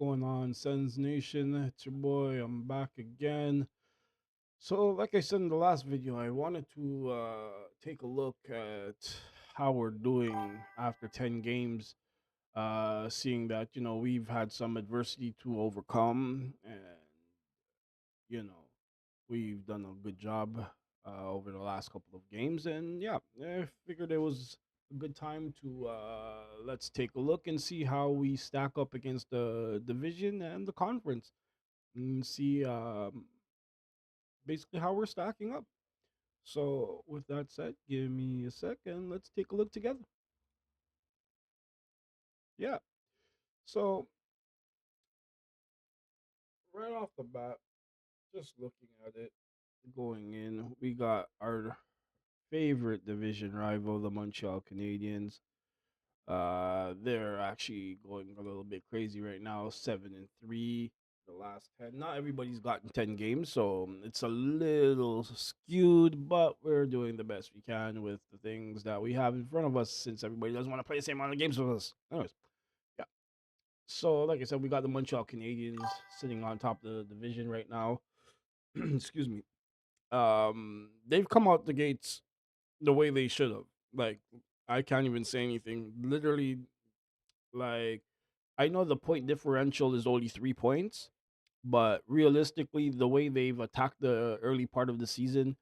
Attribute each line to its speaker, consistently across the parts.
Speaker 1: going on, Sens Nation? It's your boy. I'm back again. So, like I said in the last video, I wanted to take a look at how we're doing after 10 games, seeing that, we've had some adversity to overcome and, you know, we've done a good job over the last couple of games. And yeah, I figured it was a good time to let's take a look and see how we stack up against the division and the conference and see basically how we're stacking up. So, with that said, give me a second. Let's take a look together. Yeah. So, right off the bat, just looking at it, going in, we got our favorite division rival, the Montreal Canadiens. They're actually going a little bit crazy right now, 7-3 the last 10. Not everybody's gotten 10 games, so it's a little skewed, but we're doing the best we can with the things that we have in front of us since everybody doesn't want to play the same amount of games with us. Anyways, yeah. So, like I said, we got the Montreal Canadiens sitting on top of the division right now. Excuse me. They've come out the gates the way they should have. Like, I can't even say anything. Literally, like, I know the point differential is only 3 points, but realistically, the way they've attacked the early part of the season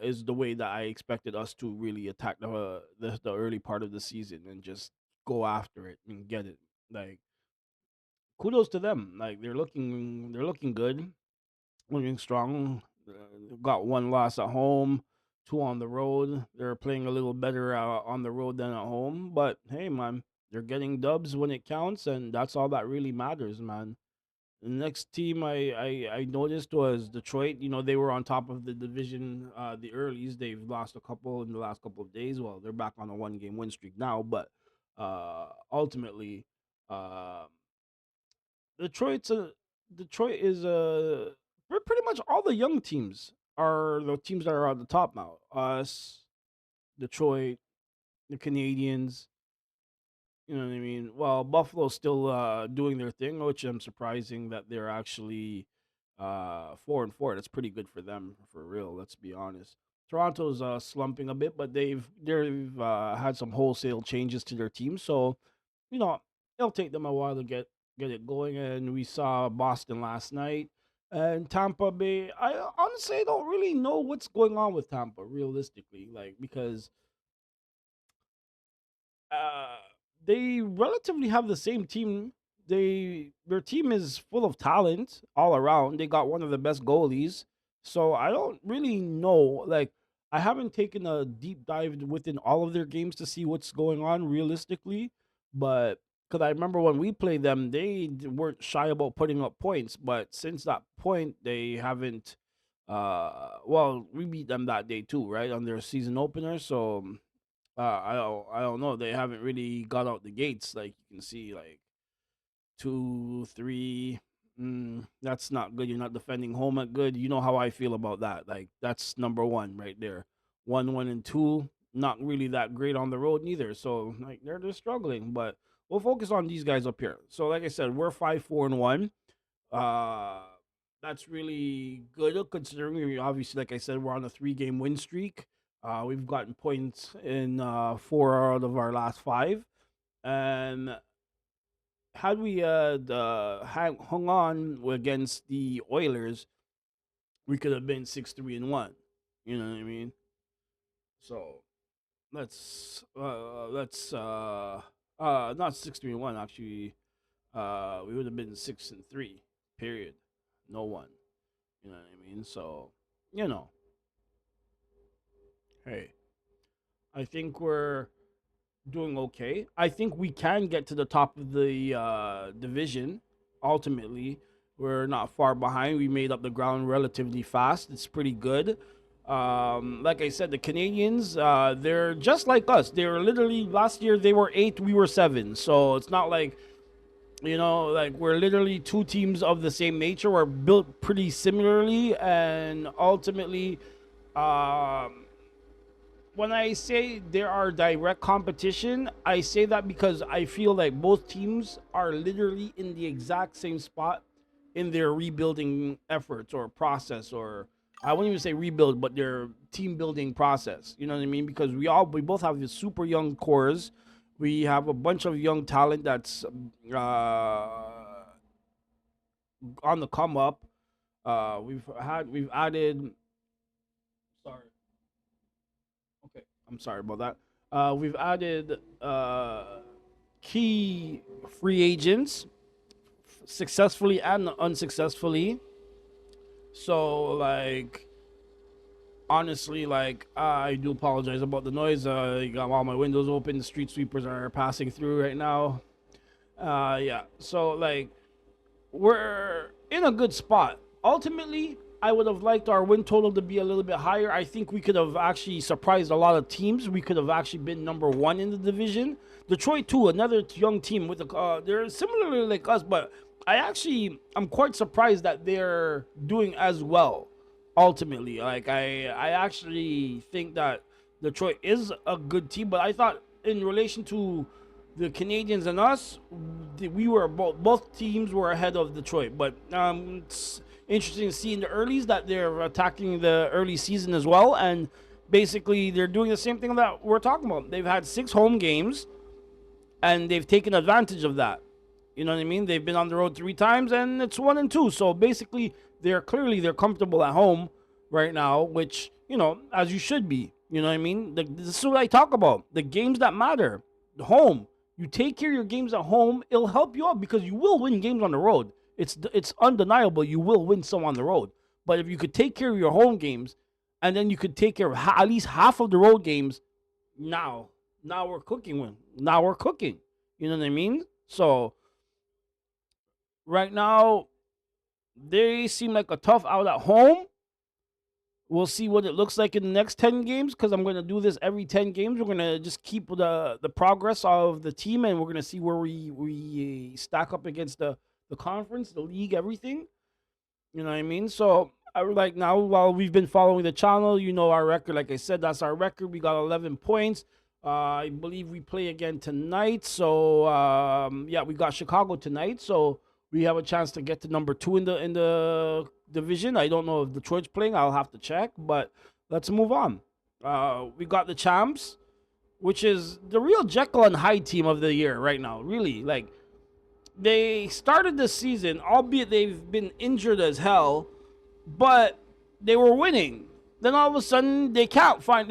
Speaker 1: is the way that I expected us to really attack the early part of the season and just go after it and get it. Like, kudos to them. Like, they're looking good, looking strong. Got one loss at home, two on the road. They're playing a little better on the road than at home. But hey, man, they're getting dubs when it counts, and that's all that really matters, man. The next team I noticed was Detroit. They were on top of the division, the earlies. They've lost a couple in the last couple of days. Well, they're back on a 1 game win streak now, but ultimately, uh, Detroit's a Detroit is pretty much all the young teams are the teams that are at the top now. Us, Detroit, the Canadians. You know what I mean? Well, Buffalo's still doing their thing, which I'm surprising that they're actually 4-4. That's pretty good for them, for real. Let's be honest. Toronto's slumping a bit, but they've had some wholesale changes to their team, so you know it'll take them a while to get it going. And we saw Boston last night and Tampa Bay. I honestly don't really know what's going on with Tampa, realistically, like because uh, they relatively have the same team. Their team is full of talent all around. They got one of the best goalies. So I don't really know. Like I haven't taken a deep dive within all of their games to see what's going on realistically, but because I remember when we played them, they weren't shy about putting up points. But since that point, they haven't. Well, we beat them that day too, right, on their season opener. So I don't know. They haven't really got out the gates. Like you can see, like 2, 3. That's not good. You're not defending home at good. You know how I feel about that. Like that's number one right there. 1, 1, and 2. Not really that great on the road neither. So like they're struggling. But we'll focus on these guys up here. So like I said, we're 5-4-1. Uh, that's really good considering obviously, like I said, we're on a 3 game win streak. We've gotten points in 4 out of our last 5, and had we hung on against the Oilers, we could have been 6-3-1. You know what I mean? So let's not 6-3-1 actually. We would have been 6-3. Period. No one. You know what I mean? So you know, hey, I think we're doing okay. I think we can get to the top of the division. Ultimately, we're not far behind. We made up the ground relatively fast. It's pretty good. Like I said, the Canadians, they're just like us. They were literally last year they were 8, we were 7. So it's not like like we're literally two teams of the same nature. We're built pretty similarly, and ultimately, um, when I say there are direct competition, I say that because I feel like both teams are literally in the exact same spot in their rebuilding efforts or process, or I wouldn't even say rebuild, but their team building process. You know what I mean? Because we both have this super young cores. We have a bunch of young talent that's on the come up. We've added. Sorry, okay, I'm sorry about that. We've added key free agents successfully and unsuccessfully. So like honestly, like I do apologize about the noise. You got all my windows open. The street sweepers are passing through right now. Yeah. So like we're in a good spot. Ultimately, I would have liked our win total to be a little bit higher. I think we could have actually surprised a lot of teams. We could have actually been number one in the division. Detroit, too, another young team with they're similarly like us, but I'm quite surprised that they're doing as well. Ultimately, like I actually think that Detroit is a good team, but I thought in relation to the Canadians and us, we were both teams were ahead of Detroit. But it's interesting to see in the earlies that they're attacking the early season as well, and basically they're doing the same thing that we're talking about. They've had 6 home games, and they've taken advantage of that. You know what I mean? They've been on the road 3 times, and it's 1-2. So basically, they're comfortable at home right now, which as you should be. You know what I mean? This is what I talk about. The games that matter, the home. You take care of your games at home, it'll help you out because you will win games on the road. It's undeniable you will win some on the road. But if you could take care of your home games, and then you could take care of at least half of the road games, now we're cooking. Now we're cooking. You know what I mean? So right now they seem like a tough out at home. We'll see what it looks like in the next 10 games because I'm going to do this every 10 games. We're going to just keep the progress of the team, and we're going to see where we stack up against the conference, the league, everything. You know what I mean? So I would like now, while we've been following the channel, our record. Like I said, that's our record. We got 11 points. I believe we play again tonight. So yeah, we got Chicago tonight. So we have a chance to get to number 2 in the division. I don't know if Detroit's playing. I'll have to check. But let's move on. We got the champs, which is the real Jekyll and Hyde team of the year right now. Really, like they started the season, albeit they've been injured as hell, but they were winning. Then all of a sudden they can't find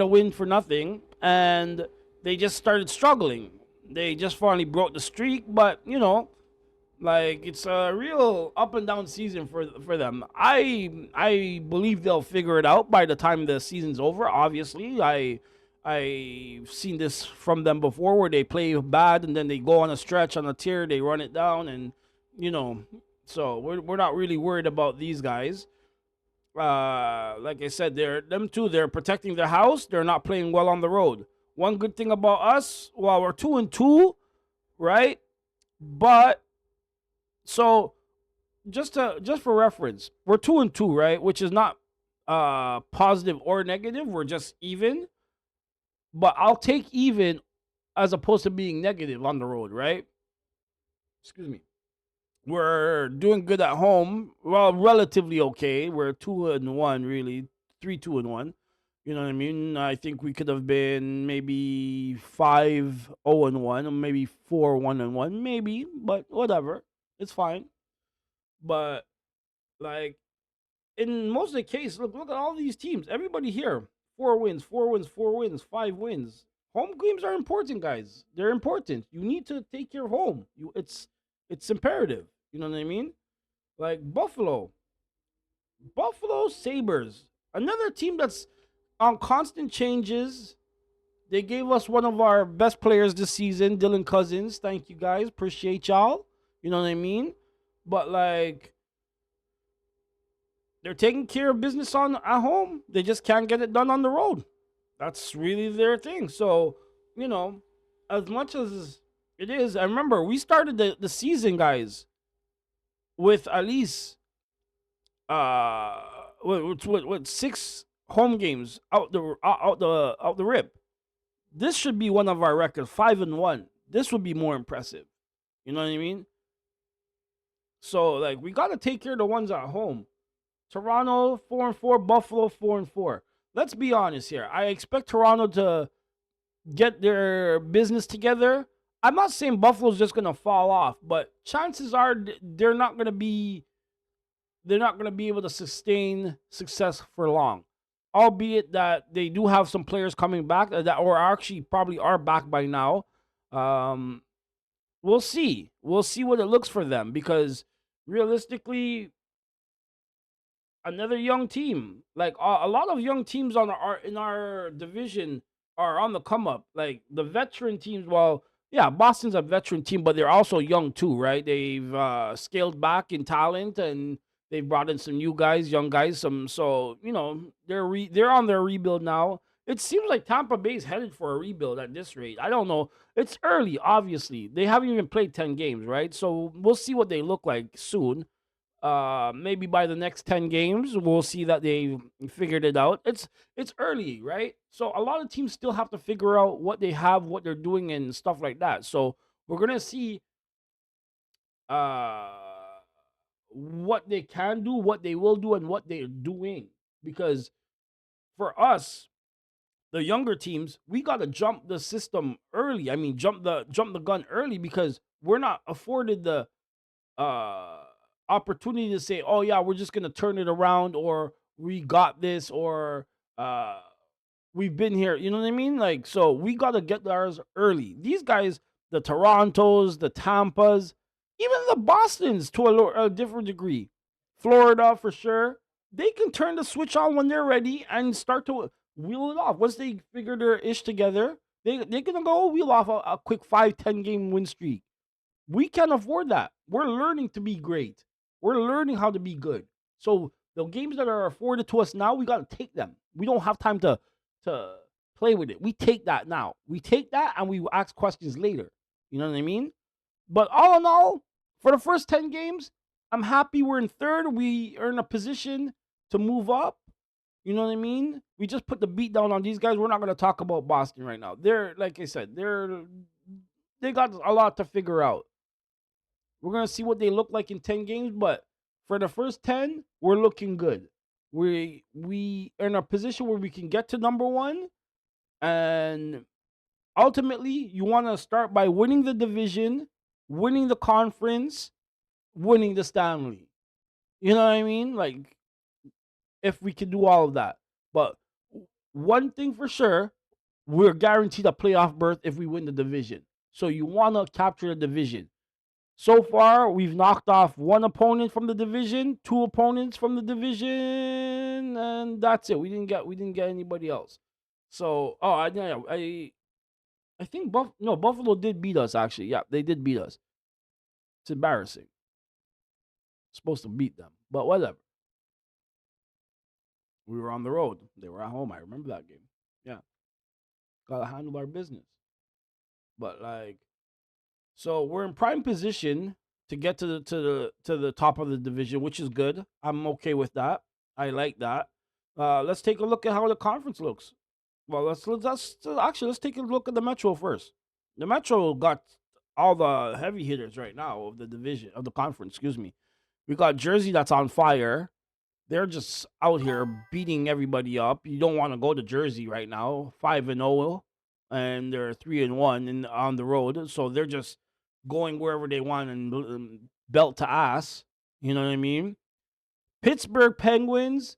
Speaker 1: a win for nothing, and they just started struggling. They just finally broke the streak, but like it's a real up and down season for them. I believe they'll figure it out by the time the season's over. Obviously, I've seen this from them before, where they play bad and then they go on a stretch on a tear, they run it down, and so we're not really worried about these guys. Like I said, they're protecting their house. They're not playing well on the road. One good thing about us, while we're 2-2, right? But so just for reference, we're 2-2, right? Which is not positive or negative. We're just even. But I'll take even as opposed to being negative on the road, right? Excuse me. We're doing good at home. Well, relatively okay. We're 2-1, really. 3-2-1. You know what I mean? I think we could have been maybe 5-0-1, or maybe 4-1-1, maybe, but whatever. It's fine. But like in most of the case, look at all these teams. Everybody here, 4 wins, 4 wins, 4 wins, 5 wins. Home games are important, guys. They're important. You need to take care of home. It's imperative. You know what I mean? Like Buffalo Sabres, another team that's on constant changes. They gave us one of our best players this season, Dylan Cousins. Thank you, guys. Appreciate y'all. You know what I mean? But like, they're taking care of business at home. They just can't get it done on the road. That's really their thing. So, as much as it is, I remember we started the season, guys, with at least what 6 home games out the rip. This should be one of our records, 5-1. This would be more impressive. You know what I mean? So like we gotta take care of the ones at home. Toronto 4-4, Buffalo 4-4. Let's be honest here. I expect Toronto to get their business together. I'm not saying Buffalo's just gonna fall off, but chances are they're not gonna be able to sustain success for long. Albeit that they do have some players coming back that or actually probably are back by now. Um, we'll see. We'll see what it looks for them because realistically, another young team. Like a lot of young teams on our in our division are on the come up. Like the veteran teams. Well, yeah, Boston's a veteran team, but they're also young too, right? They've scaled back in talent and they've brought in some new guys, young guys. Some so they're on their rebuild now. It seems like Tampa Bay's headed for a rebuild at this rate. I don't know. It's early, obviously. They haven't even played 10 games, right? So we'll see what they look like soon. Maybe by the next 10 games we'll see that they figured it out. It's early, right? So a lot of teams still have to figure out what they have, what they're doing and stuff like that. So we're gonna see uh what they can do, what they will do, and what they're doing. Because for us, the younger teams, we gotta jump the system early. I mean, jump the gun early because we're not afforded the uh opportunity to say, "Oh yeah, we're just gonna turn it around," or "We got this," or uh "We've been here." You know what I mean? Like, so we gotta get ours early. These guys, the Torontos, the Tampas, even the Boston's to a different degree, Florida for sure. They can turn the switch on when they're ready and start to wheel it off. Once they figure their ish together, they're gonna go wheel off a quick 5-10 game win streak. We can't afford that. We're learning to be great. We're learning how to be good. So the games that are afforded to us now, we got to take them. We don't have time to play with it. We take that now. We take that and we ask questions later. You know what I mean? But all in all, for the first 10 games, I'm happy we're in third. We are in a position to move up. You know what I mean? We just put the beat down on these guys. We're not going to talk about Boston right now. They're, like I said, they got a lot to figure out. We're gonna see what they look like in 10 games, but for the first 10, we're looking good. We are in a position where we can get to number one, and ultimately, you want to start by winning the division, winning the conference, winning the Stanley. You know what I mean? Like if we can do all of that, but one thing for sure, we're guaranteed a playoff berth if we win the division. So you want to capture the division. So far, we've knocked off one opponent from the division, two opponents from the division, and that's it. We didn't get anybody else. So, I think Buffalo did beat us actually. Yeah, they did beat us. It's embarrassing. Supposed to beat them, but whatever. We were on the road. They were at home. I remember that game. Yeah, gotta handle our business. But like, so we're in prime position to get to the top of the division, which is good. I'm okay with that. I like that. Let's take a look at how the conference looks. Well, let's take a look at the Metro first. The Metro got all the heavy hitters right now of the division of the conference. Excuse me. We got Jersey that's on fire. They're just out here beating everybody up. You don't want to go to Jersey right now. 5-0, and they're 3-1 and on the road. So they're just going wherever they want and belt to ass. You know what I mean? Pittsburgh Penguins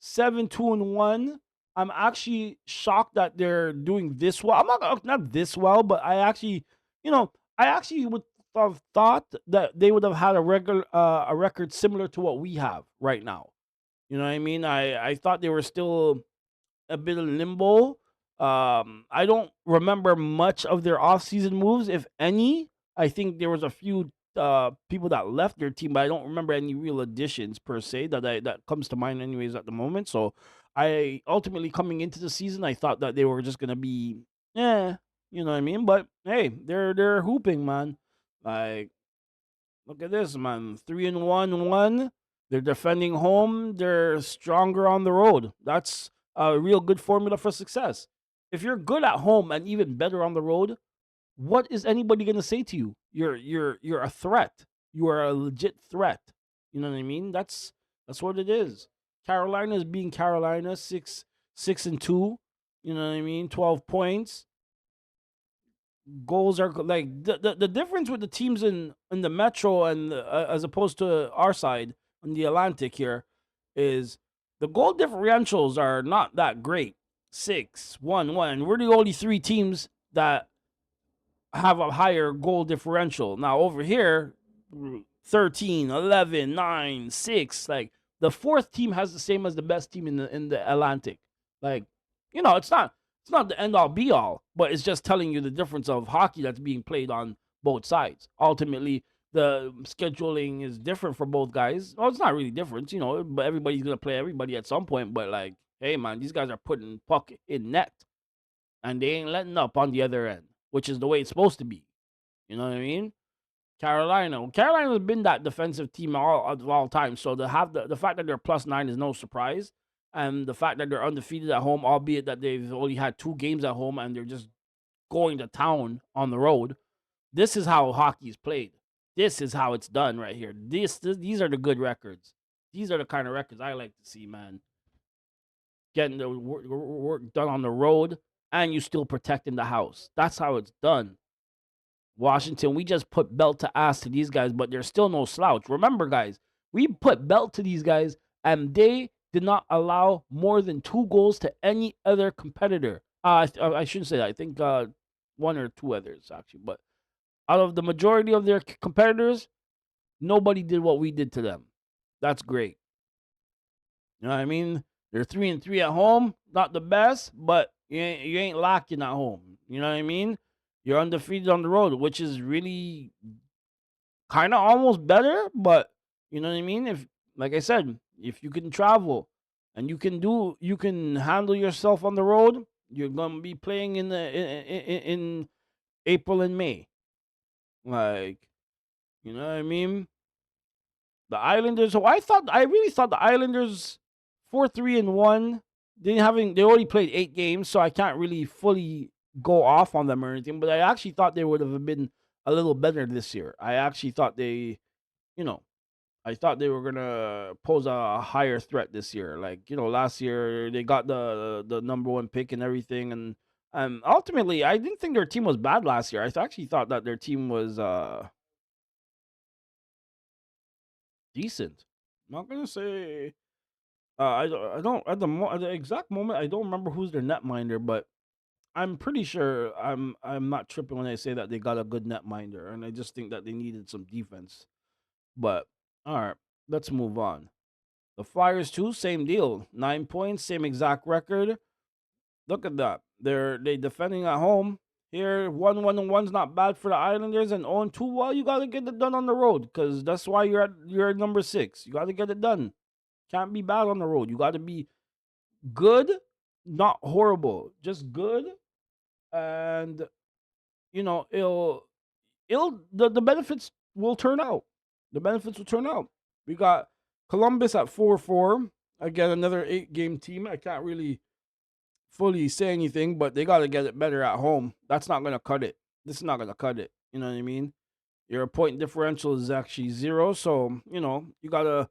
Speaker 1: 7-2-1. I'm actually shocked that they're doing this well. I'm not this well, but I actually would have thought that they would have had a record similar to what we have right now. You know what I mean? I thought they were still a bit of limbo. I don't remember much of their offseason moves, if any. I think there was a few people that left their team, but I don't remember any real additions per se that comes to mind anyways at the moment. So I ultimately coming into the season, I thought that they were just gonna be, yeah, you know what I mean. But hey, they're hooping, man. Like, look at this, man. 3-1-1. They're defending home. They're stronger on the road. a real good formula for success. If you're good at home and even better on the road, what is anybody gonna say to you? You're a threat. You are a legit threat. You know what I mean? That's what it is. Carolina is being Carolina, 6-2. You know what I mean? 12 points. Goals are like the difference with the teams in the Metro and as opposed to our side on the Atlantic here is the goal differentials are not that great. 6-1-1. We're the only three teams that have a higher goal differential. Now over here, 13, 11, 9, 6. Like the fourth team has the same as the best team in the Atlantic. Like, it's not the end all be all, but it's just telling you the difference of hockey that's being played on both sides. Ultimately, the scheduling is different for both guys. Well, it's not really different, but everybody's gonna play everybody at some point. But like, hey man, these guys are putting puck in net and they ain't letting up on the other end, which is the way it's supposed to be. You know what I mean? Carolina's been that defensive team all time. So to have the fact that they're +9 is no surprise, and the fact that they're undefeated at home, albeit that they've only had 2 games at home and they're just going to town on the road. This is how hockey is played. This is how it's done right here. These are the good records. These are the kind of records I like to see, man. Getting the work done on the road and you still protecting the house. That's how it's done. Washington, we just put belt to ass to these guys, but there's still no slouch. Remember, guys, we put belt to these guys, and they did not allow more than 2 goals to any other competitor. I shouldn't say that. I think one or two others, actually. But out of the majority of their competitors, nobody did what we did to them. That's great. You know what I mean? They're 3-3 at home, not the best, but you ain't lacking at home. You know what I mean? You're undefeated on the road, which is really kind of almost better. But you know what I mean? If, like I said, if you can travel and you can handle yourself on the road, you're gonna be playing in April and May. Like, you know what I mean? The Islanders. So I really thought the Islanders 4-3-1. They only played 8 games, so I can't really fully go off on them or anything. But I actually thought they would have been a little better this year. I actually thought you know, I thought they were gonna pose a higher threat this year. Like, last year they got the number one pick and everything, and ultimately I didn't think their team was bad last year. I actually thought that their team was decent. I'm not gonna say I don't at the exact moment I don't remember who's their netminder, but I'm pretty sure I'm not tripping when I say that they got a good netminder, and I just think that they needed some defense. But all right, let's move on. The Flyers too, same deal. 9 points, same exact record. Look at that. They defending at home. Here, 1-1-1's not bad for the Islanders, and 0-2. Well, you gotta get it done on the road, because that's why you're at number 6. You gotta get it done. Can't be bad on the road. You gotta be good, not horrible, just good, and the benefits will turn out. The benefits will turn out. We got Columbus at 4-4. Again, another 8-game team. I can't really fully say anything, but they got to get it better at home. That's not going to cut it. This is not going to cut it. You know what I mean? Your point differential is actually 0. So, you got to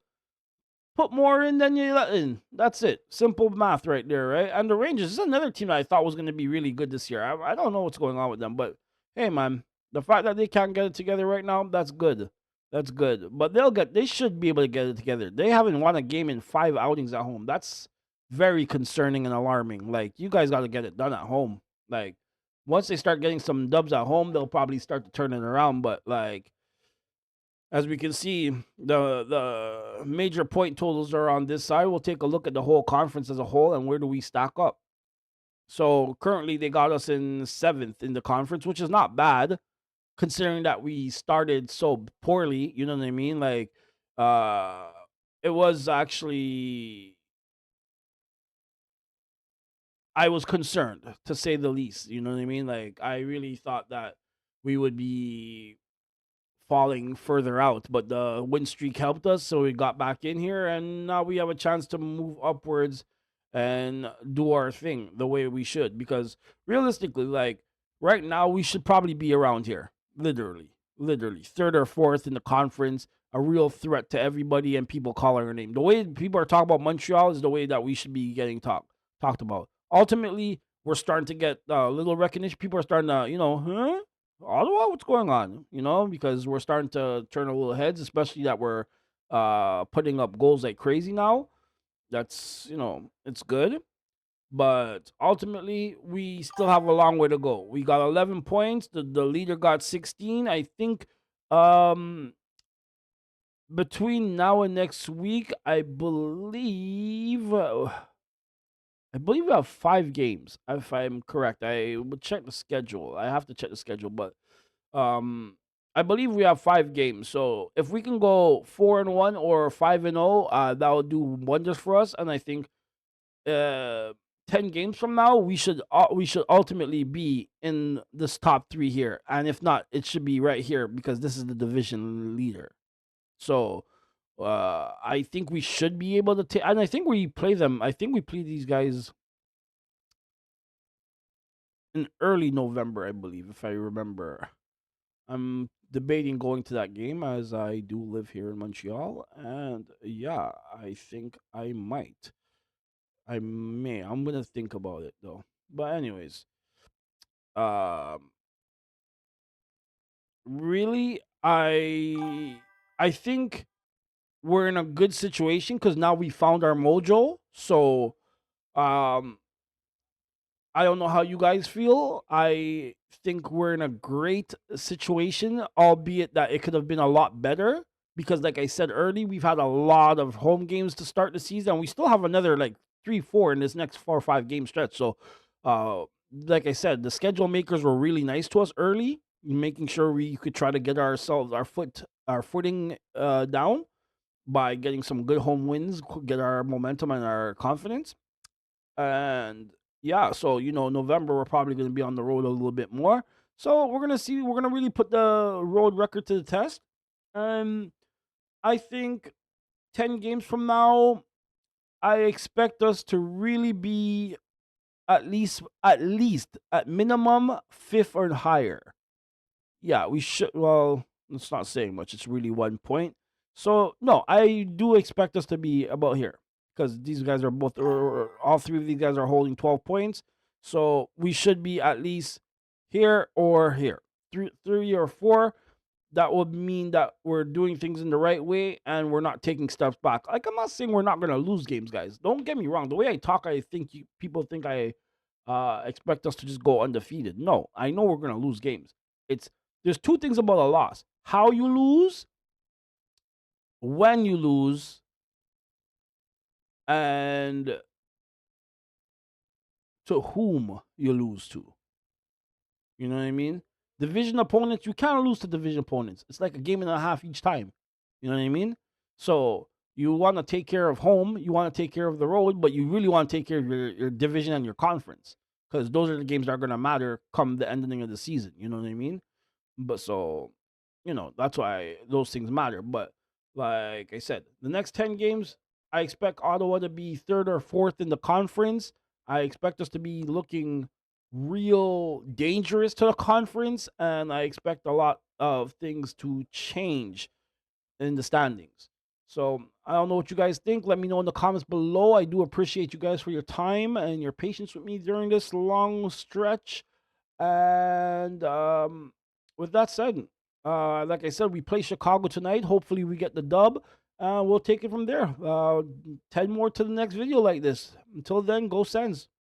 Speaker 1: put more in than you let in. That's it. Simple math right there, right? And the Rangers is another team that I thought was going to be really good this year. I don't know what's going on with them, but hey, man, the fact that they can't get it together right now, that's good. That's good. But they should be able to get it together. They haven't won a game in 5 outings at home. That's very concerning and alarming. Like, you guys got to get it done at home. Like, once they start getting some dubs at home, they'll probably start to turn it around. But like, as we can see, the major point totals are on this side. We'll take a look at the whole conference as a whole and where do we stack up. So currently they got us in 7th in the conference, which is not bad considering that we started so poorly. You know what I mean? Like, uh, it was actually I was concerned to say the least. You know what I mean? Like, I really thought that we would be falling further out, but the win streak helped us, so we got back in here, and now we have a chance to move upwards and do our thing the way we should. Because realistically, like right now, we should probably be around here, literally third or fourth in the conference, a real threat to everybody and people calling our name. The way people are talking about Montreal is the way that we should be getting talked about. Ultimately, we're starting to get a little recognition. People are starting to, huh? Ottawa, what's going on? Because we're starting to turn a little heads, especially that we're putting up goals like crazy now. That's it's good, but ultimately we still have a long way to go. We got 11 points. The leader got 16. I think um between now and next week, I believe we have 5 games, if I'm correct. I would check the schedule. I have to check the schedule, but um I believe we have 5 games. So if we can go 4-1 or 5-0, that would do wonders for us. And I think uh 10 games from now, we should ultimately be in this top 3 here. And if not, it should be right here because this is the division leader. So I think we should be able to take, and I think we play these guys in early November, I believe, if I remember. I'm debating going to that game as I do live here in Montreal, and yeah, I think I might. I may. I'm gonna think about it though. But anyways, um, really, I think we're in a good situation because now we found our mojo. So, um, I don't know how you guys feel. I think we're in a great situation, albeit that it could have been a lot better. Because, like I said early, we've had a lot of home games to start the season. We still have another like 3, 4 in this next 4 or 5 game stretch. So, like I said, the schedule makers were really nice to us early, making sure we could try to get our footing down by getting some good home wins, get our momentum and our confidence. And yeah, so November we're probably going to be on the road a little bit more. So we're gonna see. We're gonna really put the road record to the test. And I think 10 games from now, I expect us to really be at least at minimum fifth or higher. Yeah, we should. Well, it's not saying much. It's really 1 point. So no, I do expect us to be about here because these guys are both, or all three of these guys are holding 12 points. So we should be at least here or here, 3 or 4. That would mean that we're doing things in the right way and we're not taking steps back. Like I'm not saying we're not gonna lose games, guys. Don't get me wrong. The way I talk, I think people think I expect us to just go undefeated. No, I know we're gonna lose games. It's There's two things about a loss: how you lose, when you lose, and to whom you lose to. You know what I mean? Division opponents, you can't lose to division opponents. It's like a game and a half each time. You know what I mean? So you want to take care of home, you want to take care of the road, but you really want to take care of your division and your conference because those are the games that are going to matter come the ending of the season. You know what I mean? But so, that's why those things matter. But like I said, the next 10 games, I expect Ottawa to be third or fourth in the conference. I expect us to be looking real dangerous to the conference, and I expect a lot of things to change in the standings. So I don't know what you guys think. Let me know in the comments below. I do appreciate you guys for your time and your patience with me during this long stretch. And with that said, like I said, we play Chicago tonight. Hopefully, we get the dub. We'll take it from there. 10 more to the next video like this. Until then, go Sens.